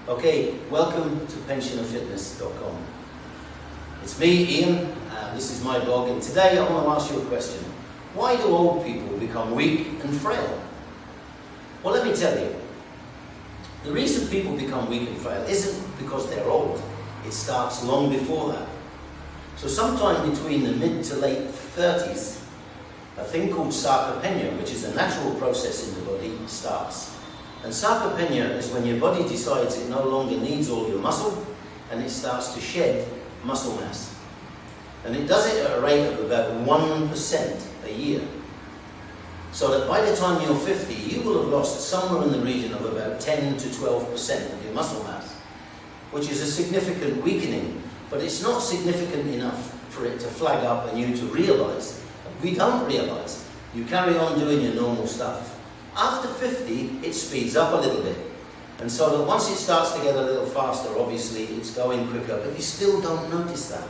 Okay, welcome to pensionerfitness.com. It's me, Ian, this is my blog, and today I want to ask you a question. Why do old people become weak and frail? Well, let me tell you. The reason people become weak and frail isn't because they're old. It starts long before that. So sometime between the mid to late 30s, a thing called sarcopenia, which is a natural process in the body, starts. And sarcopenia is when your body decides it no longer needs all your muscle and it starts to shed muscle mass. And it does it at a rate of about 1% a year. So that by the time you're 50, you will have lost somewhere in the region of about 10 to 12% of your muscle mass, which is a significant weakening, but it's not significant enough for it to flag up and you to realise. We don't realise. You carry on doing your normal stuff. After 50, it speeds up a little bit. And so that once it starts to get a little faster, obviously it's going quicker, but you still don't notice that.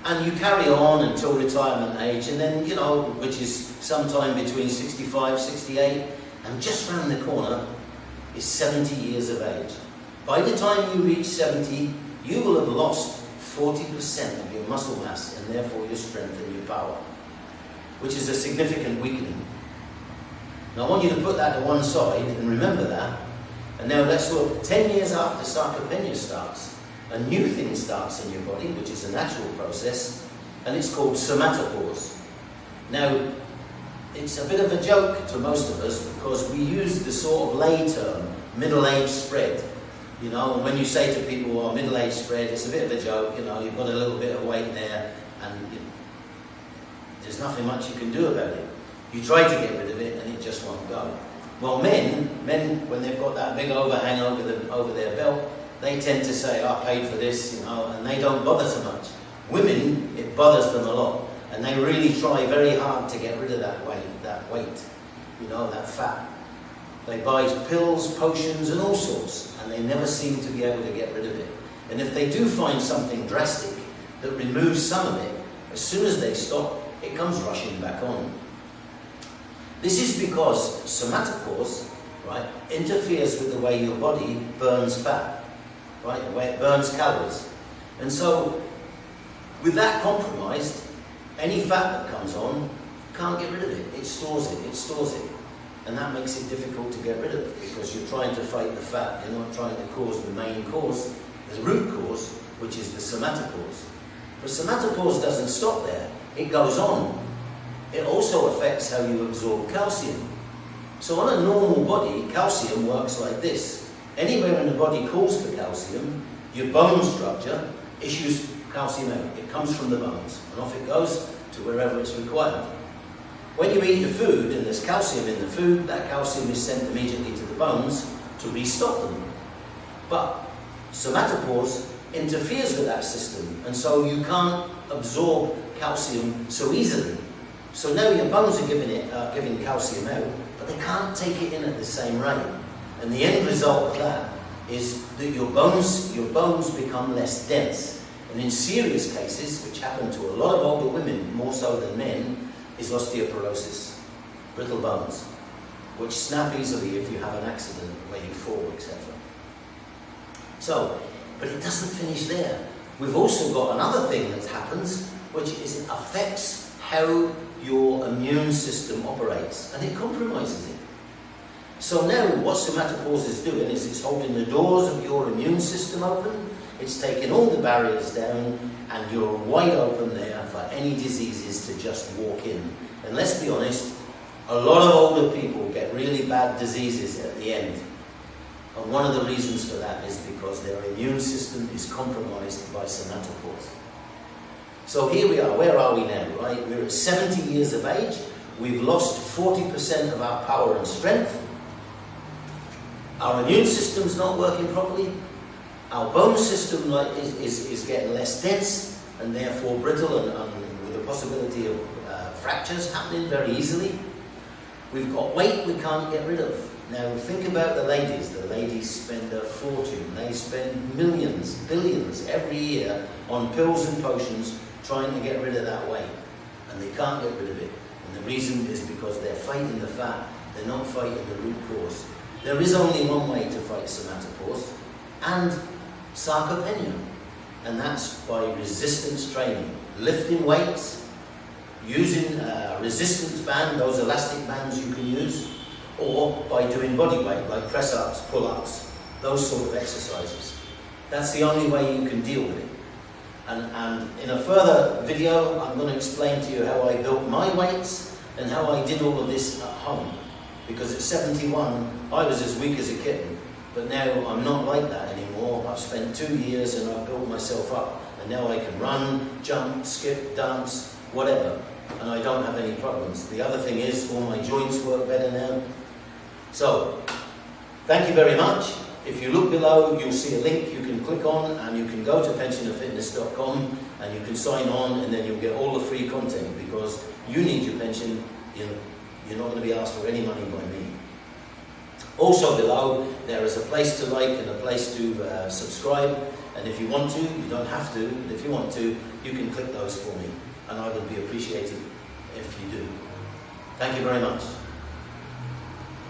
And you carry on until retirement age, and then, which is sometime between 65, 68, and just round the corner is 70 years of age. By the time you reach 70, you will have lost 40% of your muscle mass, and therefore your strength and your power, which is a significant weakening. Now I want you to put that to one side and remember that. And now let's look 10 years after sarcopenia starts. A new thing starts in your body, which is a natural process, and it's called somatopause. Now, it's a bit of a joke to most of us because we use the sort of lay term, middle-age spread. And when you say to people, oh, middle-age spread, it's a bit of a joke, you've got a little bit of weight there, and there's nothing much you can do about it. You try to get rid of it, and it just won't go. Well, men, when they've got that big overhang over their belt, they tend to say, I paid for this, and they don't bother so much. Women, it bothers them a lot, and they really try very hard to get rid of that weight, that fat. They buy pills, potions, and all sorts, and they never seem to be able to get rid of it. And if they do find something drastic that removes some of it, as soon as they stop, it comes rushing back on. This is because somatopause, interferes with the way your body burns fat, the way it burns calories. And so, with that compromised, any fat that comes on, you can't get rid of it. It stores it. And that makes it difficult to get rid of because you're trying to fight the fat. You're not trying to cause the main cause, the root cause, which is the somatopause. But somatopause doesn't stop there. It goes on. It also affects how you absorb calcium. So on a normal body, calcium works like this. Anywhere in the body calls for calcium, your bone structure issues calcium out. It comes from the bones, and off it goes to wherever it's required. When you eat the food and there's calcium in the food, that calcium is sent immediately to the bones to restock them. But somatopause interferes with that system, and so you can't absorb calcium so easily. So now your bones are giving calcium out, but they can't take it in at the same rate. And the end result of that is that your bones become less dense. And in serious cases, which happen to a lot of older women, more so than men, is osteoporosis, brittle bones, which snap easily if you have an accident where you fall, etc. So, but it doesn't finish there. We've also got another thing that happens, which is it affects how your immune system operates, and it compromises it. So now what somatopause is doing is it's holding the doors of your immune system open, it's taking all the barriers down, and you're wide open there for any diseases to just walk in. And let's be honest, a lot of older people get really bad diseases at the end. And one of the reasons for that is because their immune system is compromised by somatopause. So here we are. Where are we now, right? We're at 70 years of age. We've lost 40% of our power and strength. Our immune system's not working properly. Our bone system is getting less dense and therefore brittle and with the possibility of fractures happening very easily. We've got weight we can't get rid of. Now think about the ladies. The ladies spend a fortune. They spend millions, billions every year on pills and potions trying to get rid of that weight, and they can't get rid of it. And the reason is because they're fighting the fat, they're not fighting the root cause. There is only one way to fight somatopause, and sarcopenia, and that's by resistance training, lifting weights, using resistance band, those elastic bands you can use, or by doing body weight like press-ups, pull-ups, those sort of exercises. That's the only way you can deal with it. And in a further video, I'm going to explain to you how I built my weights and how I did all of this at home. Because at 71, I was as weak as a kitten, but now I'm not like that anymore. I've spent 2 years and I've built myself up, and now I can run, jump, skip, dance, whatever, and I don't have any problems. The other thing is, all my joints work better now. So, thank you very much. If you look below, you'll see a link you can click on, and you can go to pensionandfitness.com and you can sign on, and then you'll get all the free content, because you need your pension. You're not going to be asked for any money by me. Also below, there is a place to like and a place to subscribe, and if you want to, you don't have to, but if you want to, you can click those for me, and I would be appreciated if you do. Thank you very much.